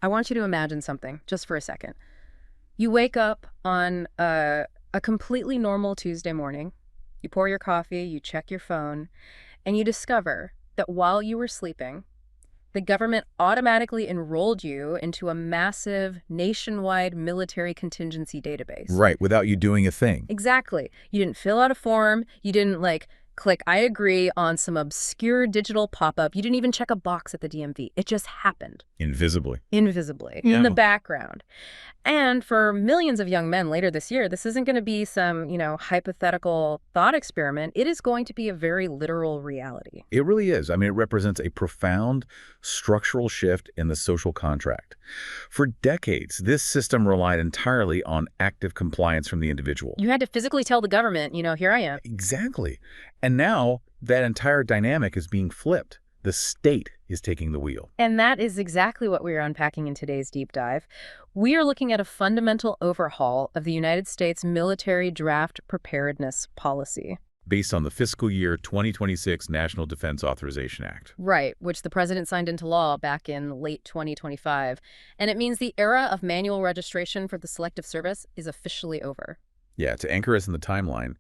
I want you to imagine something, just for a second. You wake up on a completely normal Tuesday morning. You pour your coffee, you check your phone, and you discover that while you were sleeping, the government automatically enrolled you into a massive nationwide military contingency database. Right, without you doing a thing. Exactly. You didn't fill out a form. You didn't, click I agree on some obscure digital pop-up. You didn't even check a box at the DMV. It just happened. Invisibly. Invisibly. Yeah. In the background. And for millions of young men later this year, this isn't going to be some, hypothetical thought experiment. It is going to be a very literal reality. It really is. I mean, it represents a profound structural shift in the social contract. For decades, this system relied entirely on active compliance from the individual. You had to physically tell the government, here I am. Exactly. And now that entire dynamic is being flipped. The state is taking the wheel. And that is exactly what we are unpacking in today's deep dive. We are looking at a fundamental overhaul of the United States military draft preparedness policy. Based on the fiscal year 2026 National Defense Authorization Act. Right, which the president signed into law back in late 2025. And it means the era of manual registration for the Selective Service is officially over. Yeah, to anchor us in the timeline,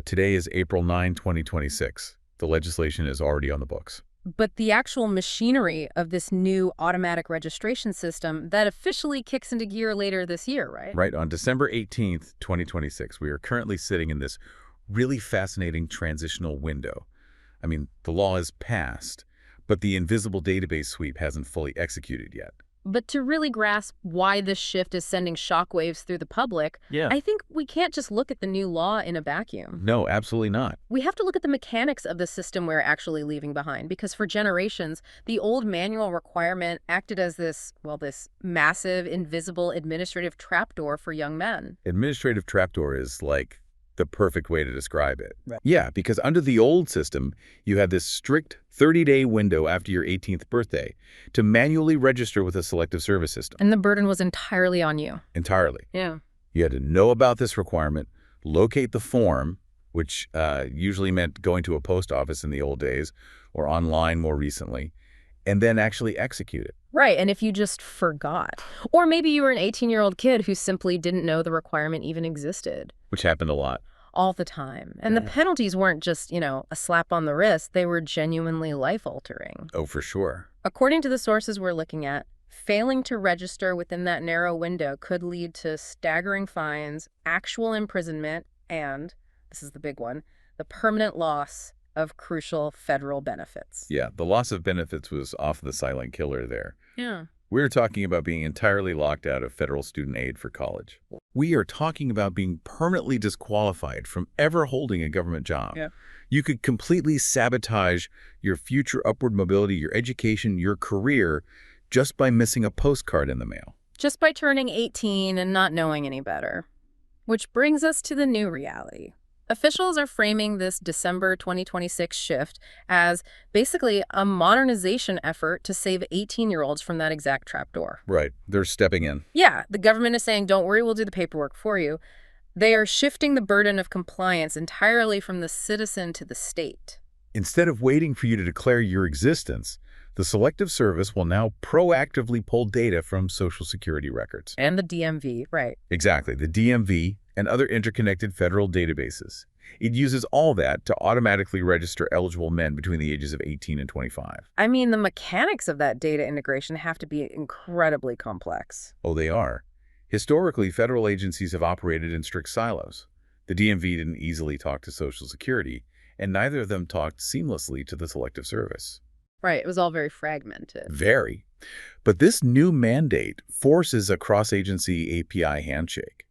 today is April 9, 2026. The legislation is already on the books. But the actual machinery of this new automatic registration system, that officially kicks into gear later this year, right? Right. On December 18th, 2026, we are currently sitting in this really fascinating transitional window. I mean, the law is passed, but the invisible database sweep hasn't fully executed yet. But to really grasp why this shift is sending shockwaves through the public, I think we can't just look at the new law in a vacuum. No, absolutely not. We have to look at the mechanics of the system we're actually leaving behind, because for generations, the old manual requirement acted as this massive, invisible administrative trapdoor for young men. Administrative trapdoor is like the perfect way to describe it. Right. Yeah, because under the old system, you had this strict 30-day window after your 18th birthday to manually register with a Selective Service System. And the burden was entirely on you. Entirely. Yeah. You had to know about this requirement, locate the form, which usually meant going to a post office in the old days or online more recently, and then actually execute it. Right, and if you just forgot. Or maybe you were an 18-year-old kid who simply didn't know the requirement even existed. Which happened a lot. All the time. And the penalties weren't just, a slap on the wrist. They were genuinely life-altering. Oh, for sure. According to the sources we're looking at, failing to register within that narrow window could lead to staggering fines, actual imprisonment, and, this is the big one, the permanent loss of crucial federal benefits. Yeah, the loss of benefits was off the silent killer there. Yeah. We're talking about being entirely locked out of federal student aid for college. We are talking about being permanently disqualified from ever holding a government job. Yeah. You could completely sabotage your future upward mobility, your education, your career, just by missing a postcard in the mail. Just by turning 18 and not knowing any better. Which brings us to the new reality. Officials are framing this December 2026 shift as basically a modernization effort to save 18-year-olds from that exact trapdoor. Right. They're stepping in. Yeah, the government is saying, don't worry, we'll do the paperwork for you. They are shifting the burden of compliance entirely from the citizen to the state. Instead of waiting for you to declare your existence, the Selective Service will now proactively pull data from Social Security records. And the DMV, right. Exactly, the DMV and other interconnected federal databases. It uses all that to automatically register eligible men between the ages of 18 and 25. I mean, the mechanics of that data integration have to be incredibly complex. Oh, they are. Historically, federal agencies have operated in strict silos. The DMV didn't easily talk to Social Security, and neither of them talked seamlessly to the Selective Service. Right, it was all very fragmented. Very. But this new mandate forces a cross-agency API handshake.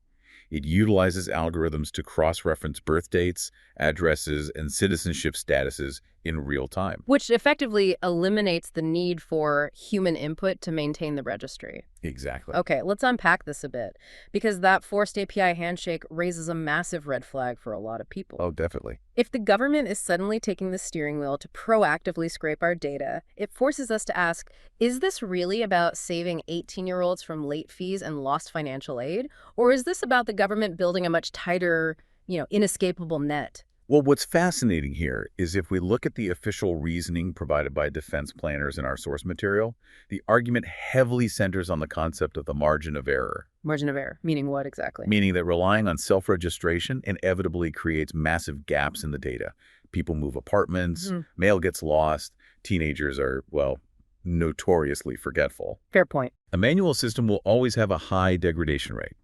It utilizes algorithms to cross-reference birth dates, addresses, and citizenship statuses in real time. Which effectively eliminates the need for human input to maintain the registry. Exactly. Okay, let's unpack this a bit, because that forced API handshake raises a massive red flag for a lot of people. Oh, definitely. If the government is suddenly taking the steering wheel to proactively scrape our data, it forces us to ask, is this really about saving 18-year-olds from late fees and lost financial aid? Or is this about the government building a much tighter, inescapable net, Well, what's fascinating here is if we look at the official reasoning provided by defense planners in our source material, the argument heavily centers on the concept of the margin of error, Margin of error, meaning what exactly? meaning that relying on self-registration inevitably creates massive gaps in the data. People move apartments, Mhm. mail gets lost, teenagers are, well, notoriously forgetful. Fair point. A manual system will always have a high degradation rate.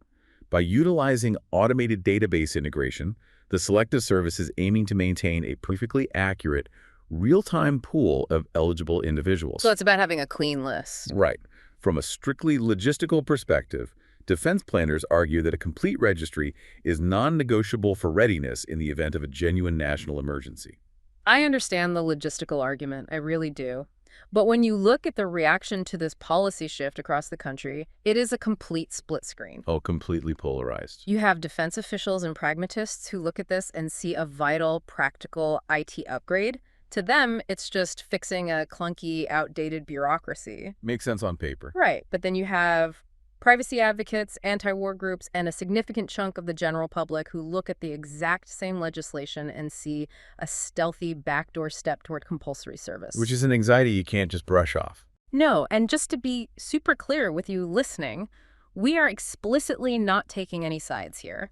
By utilizing automated database integration, the Selective Service is aiming to maintain a perfectly accurate, real-time pool of eligible individuals. So it's about having a clean list. Right. From a strictly logistical perspective, defense planners argue that a complete registry is non-negotiable for readiness in the event of a genuine national emergency. I understand the logistical argument, I really do. But when you look at the reaction to this policy shift across the country, it is a complete split screen. Oh, completely polarized. You have defense officials and pragmatists who look at this and see a vital, practical IT upgrade. To them, it's just fixing a clunky, outdated bureaucracy. Makes sense on paper. Right, but then you have privacy advocates, anti-war groups, and a significant chunk of the general public who look at the exact same legislation and see a stealthy backdoor step toward compulsory service. Which is an anxiety you can't just brush off. No, and just to be super clear with you listening, we are explicitly not taking any sides here.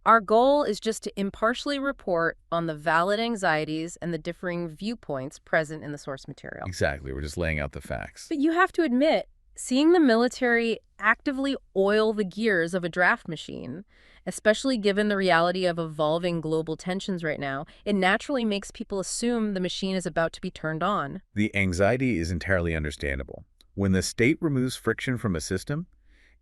Our goal is just to impartially report on the valid anxieties and the differing viewpoints present in the source material. Exactly. We're just laying out the facts. But you have to admit, seeing the military actively oil the gears of a draft machine, especially given the reality of evolving global tensions right now, it naturally makes people assume the machine is about to be turned on. The anxiety is entirely understandable. When the state removes friction from a system,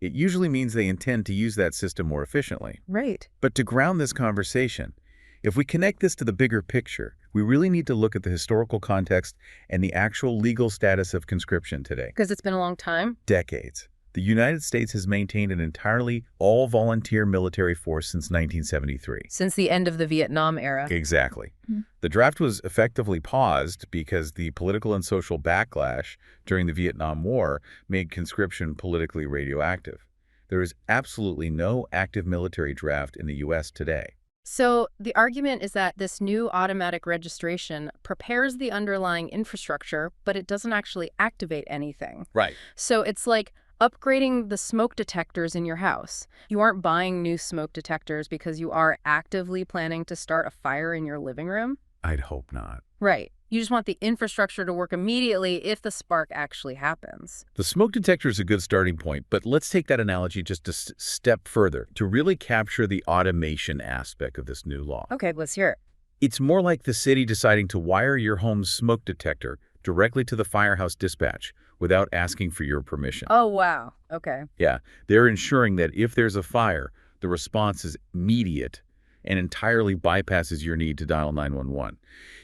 it usually means they intend to use that system more efficiently. Right. But to ground this conversation, if we connect this to the bigger picture, we really need to look at the historical context and the actual legal status of conscription today. Because it's been a long time. Decades. The United States has maintained an entirely all-volunteer military force since 1973. Since the end of the Vietnam era. Exactly. The draft was effectively paused because the political and social backlash during the Vietnam War made conscription politically radioactive. There is absolutely no active military draft in the U.S. today. So the argument is that this new automatic registration prepares the underlying infrastructure, but it doesn't actually activate anything. Right. So it's like upgrading the smoke detectors in your house. You aren't buying new smoke detectors because you are actively planning to start a fire in your living room. I'd hope not. Right. You just want the infrastructure to work immediately if the spark actually happens. The smoke detector is a good starting point, but let's take that analogy just a step further to really capture the automation aspect of this new law. Okay, let's hear it. It's more like the city deciding to wire your home's smoke detector directly to the firehouse dispatch without asking for your permission. Oh, wow. Okay. Yeah, they're ensuring that if there's a fire, the response is immediate and entirely bypasses your need to dial 911.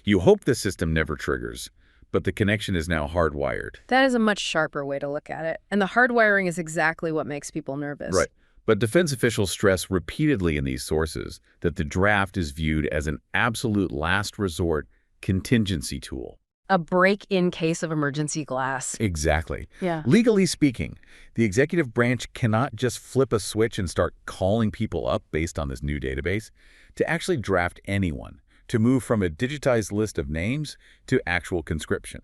You hope the system never triggers, but the connection is now hardwired. That is a much sharper way to look at it. And the hardwiring is exactly what makes people nervous. Right. But defense officials stress repeatedly in these sources that the draft is viewed as an absolute last resort contingency tool. A break in case of emergency glass. Exactly. Yeah. Legally speaking, the executive branch cannot just flip a switch and start calling people up based on this new database to actually draft anyone, to move from a digitized list of names to actual conscription.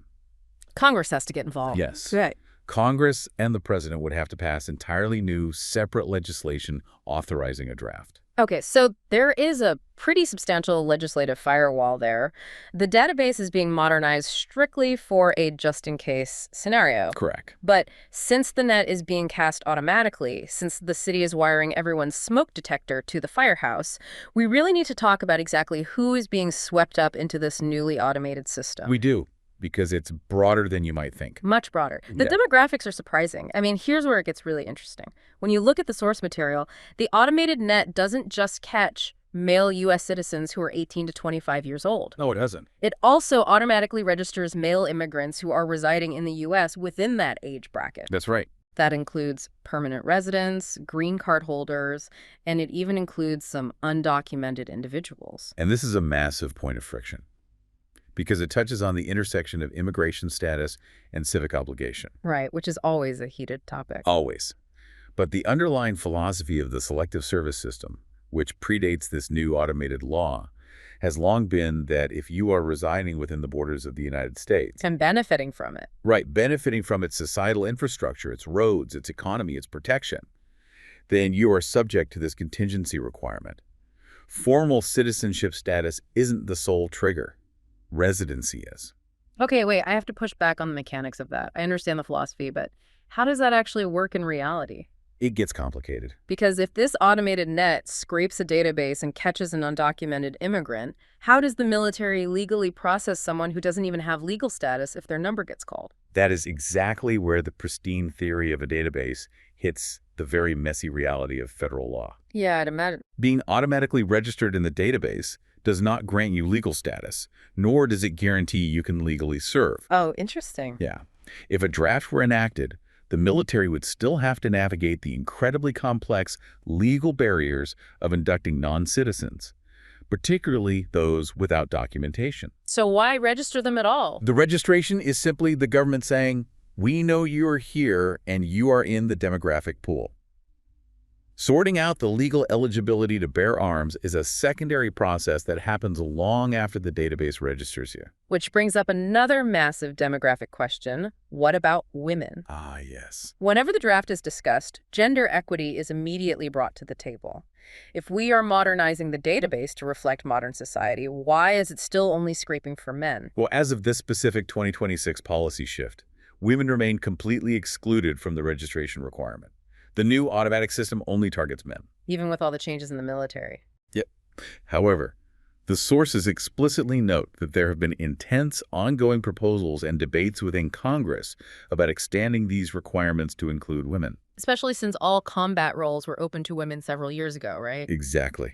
Congress has to get involved. Yes. Right. Congress and the president would have to pass entirely new, separate legislation authorizing a draft. Okay, so there is a pretty substantial legislative firewall there. The database is being modernized strictly for a just-in-case scenario. Correct. But since the net is being cast automatically, since the city is wiring everyone's smoke detector to the firehouse, we really need to talk about exactly who is being swept up into this newly automated system. We do, because it's broader than you might think. Much broader. The Yeah. demographics are surprising. I mean, here's where it gets really interesting. When you look at the source material, the automated net doesn't just catch male U.S. citizens who are 18 to 25 years old. No, it doesn't. It also automatically registers male immigrants who are residing in the U.S. within that age bracket. That's right. That includes permanent residents, green card holders, and it even includes some undocumented individuals. And this is a massive point of friction, because it touches on the intersection of immigration status and civic obligation. Right, which is always a heated topic. Always. But the underlying philosophy of the Selective Service System, which predates this new automated law, has long been that if you are residing within the borders of the United States, And benefiting from it. right, benefiting from its societal infrastructure, its roads, its economy, its protection, then you are subject to this contingency requirement. Formal citizenship status isn't the sole trigger. Residency is. Okay, wait, I have to push back on the mechanics of that. I understand the philosophy, but how does that actually work in reality? It gets complicated. Because if this automated net scrapes a database and catches an undocumented immigrant, how does the military legally process someone who doesn't even have legal status if their number gets called? That is exactly where the pristine theory of a database hits the very messy reality of federal law. Yeah, I'd imagine. Being automatically registered in the database does not grant you legal status, nor does it guarantee you can legally serve. Oh, interesting. Yeah. If a draft were enacted, the military would still have to navigate the incredibly complex legal barriers of inducting non-citizens, particularly those without documentation. So why register them at all? The registration is simply the government saying, we know you are here and you are in the demographic pool. Sorting out the legal eligibility to bear arms is a secondary process that happens long after the database registers you. Which brings up another massive demographic question. What about women? Ah, yes. Whenever the draft is discussed, gender equity is immediately brought to the table. If we are modernizing the database to reflect modern society, why is it still only scraping for men? Well, as of this specific 2026 policy shift, women remain completely excluded from the registration requirement. The new automatic system only targets men. Even with all the changes in the military. Yep. However, the sources explicitly note that there have been intense, ongoing proposals and debates within Congress about extending these requirements to include women. Especially since all combat roles were open to women several years ago, right? Exactly.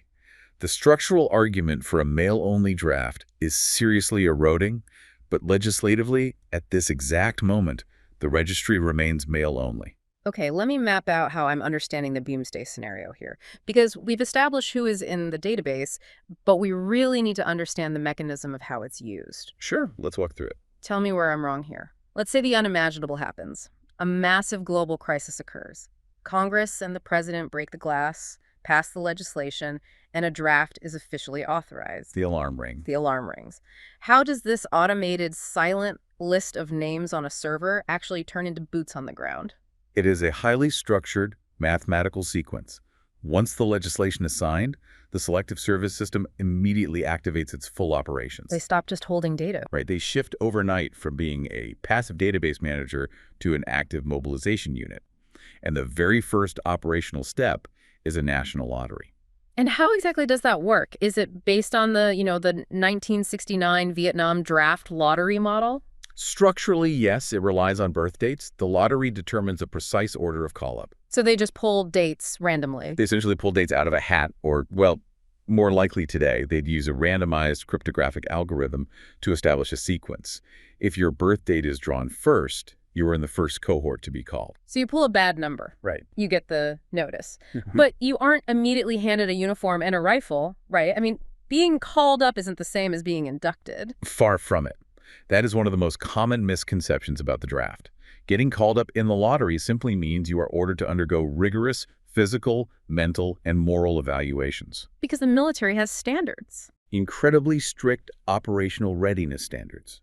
The structural argument for a male-only draft is seriously eroding, but legislatively, at this exact moment, the registry remains male-only. Okay, let me map out how I'm understanding the Doomsday scenario here. Because we've established who is in the database, but we really need to understand the mechanism of how it's used. Sure, let's walk through it. Tell me where I'm wrong here. Let's say the unimaginable happens. A massive global crisis occurs. Congress and the president break the glass, pass the legislation, and a draft is officially authorized. The alarm ring. The alarm rings. How does this automated, silent list of names on a server actually turn into boots on the ground? It is a highly structured mathematical sequence. Once the legislation is signed, the Selective Service System immediately activates its full operations. They stop just holding data. Right, they shift overnight from being a passive database manager to an active mobilization unit. And the very first operational step is a national lottery. And how exactly does that work? Is it based on the 1969 Vietnam draft lottery model? Structurally, yes, it relies on birth dates. The lottery determines a precise order of call-up. So they just pull dates randomly. They essentially pull dates out of a hat, or, well, more likely today, they'd use a randomized cryptographic algorithm to establish a sequence. If your birth date is drawn first, you are in the first cohort to be called. So you pull a bad number. Right. You get the notice. But you aren't immediately handed a uniform and a rifle, right? I mean, being called up isn't the same as being inducted. Far from it. That is one of the most common misconceptions about the draft. Getting called up in the lottery simply means you are ordered to undergo rigorous physical, mental, and moral evaluations. Because the military has standards. Incredibly strict operational readiness standards.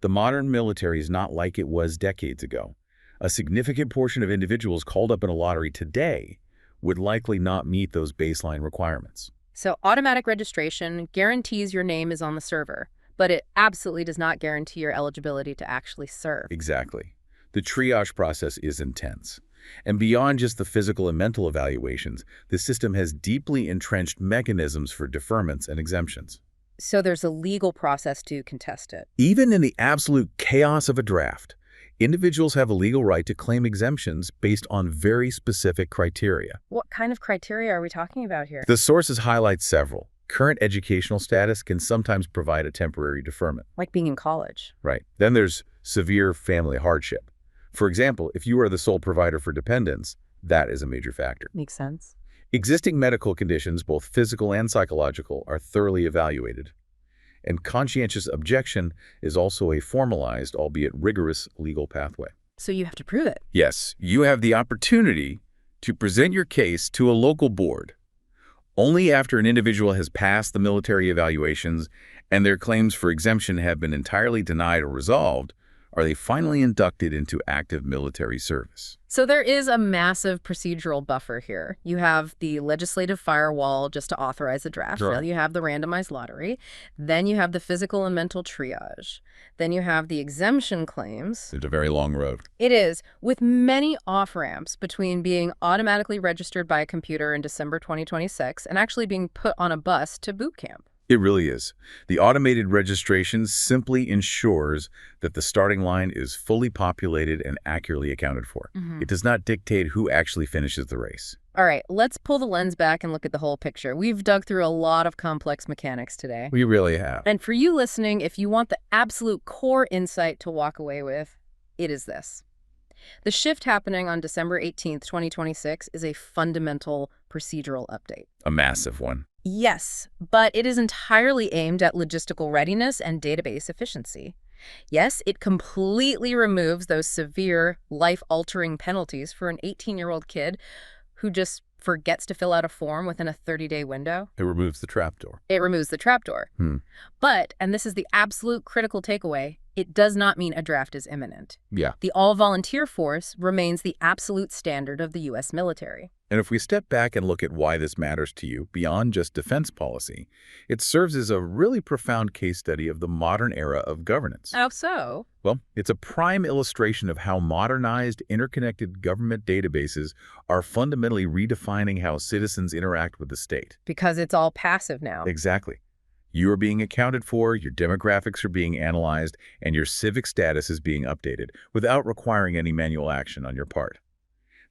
The modern military is not like it was decades ago. A significant portion of individuals called up in a lottery today would likely not meet those baseline requirements. So automatic registration guarantees your name is on the server, but it absolutely does not guarantee your eligibility to actually serve. Exactly. The triage process is intense. And beyond just the physical and mental evaluations, the system has deeply entrenched mechanisms for deferments and exemptions. So there's a legal process to contest it. Even in the absolute chaos of a draft, individuals have a legal right to claim exemptions based on very specific criteria. What kind of criteria are we talking about here? The sources highlight several. Current educational status can sometimes provide a temporary deferment. Like being in college. Right. Then there's severe family hardship. For example, if you are the sole provider for dependents, that is a major factor. Makes sense. Existing medical conditions, both physical and psychological, are thoroughly evaluated. And conscientious objection is also a formalized, albeit rigorous, legal pathway. So you have to prove it. Yes, you have the opportunity to present your case to a local board. Only after an individual has passed the military evaluations and their claims for exemption have been entirely denied or resolved are they finally inducted into active military service. So there is a massive procedural buffer here. You have the legislative firewall just to authorize a draft. Sure. Then you have the randomized lottery. Then you have the physical and mental triage. Then you have the exemption claims. It's a very long road. It is, with many off-ramps between being automatically registered by a computer in December 2026 and actually being put on a bus to boot camp. It really is. The automated registration simply ensures that the starting line is fully populated and accurately accounted for. It does not dictate who actually finishes the race. All right, let's pull the lens back and look at the whole picture. We've dug through a lot of complex mechanics today. We really have. And for you listening, if you want the absolute core insight to walk away with, it is this. The shift happening on December 18th, 2026 is a fundamental procedural update. A massive one. Yes, but it is entirely aimed at logistical readiness and database efficiency. Yes, it completely removes those severe, life-altering penalties for an 18-year-old kid who just forgets to fill out a form within a 30-day window. It removes the trapdoor. It removes the trapdoor. But, and this is the absolute critical takeaway, it does not mean a draft is imminent. Yeah. The all-volunteer force remains the absolute standard of the U.S. military. And if we step back and look at why this matters to you beyond just defense policy, it serves as a really profound case study of the modern era of governance. How so? Well, it's a prime illustration of how modernized, interconnected government databases are fundamentally redefining how citizens interact with the state. Because it's all passive now. Exactly. You are being accounted for, your demographics are being analyzed, and your civic status is being updated without requiring any manual action on your part.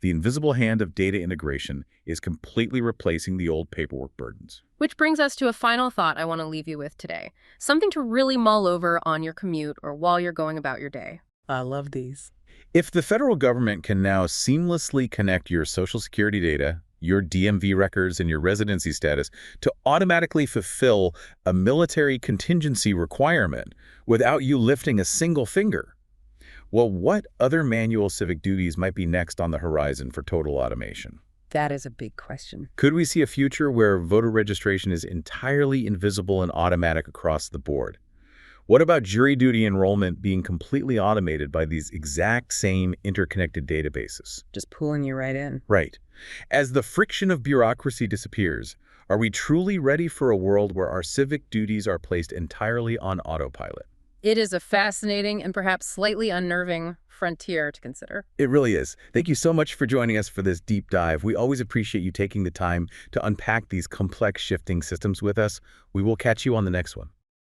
The invisible hand of data integration is completely replacing the old paperwork burdens. Which brings us to a final thought I want to leave you with today. Something to really mull over on your commute or while you're going about your day. I love these. If the federal government can now seamlessly connect your Social Security data, your DMV records, and your residency status to automatically fulfill a military contingency requirement without you lifting a single finger, well, what other manual civic duties might be next on the horizon for total automation? That is a big question. Could we see a future where voter registration is entirely invisible and automatic across the board? What about jury duty enrollment being completely automated by these exact same interconnected databases? Just pulling you right in. Right. As the friction of bureaucracy disappears, are we truly ready for a world where our civic duties are placed entirely on autopilot? It is a fascinating and perhaps slightly unnerving frontier to consider. It really is. Thank you so much for joining us for this deep dive. We always appreciate you taking the time to unpack these complex shifting systems with us. We will catch you on the next one.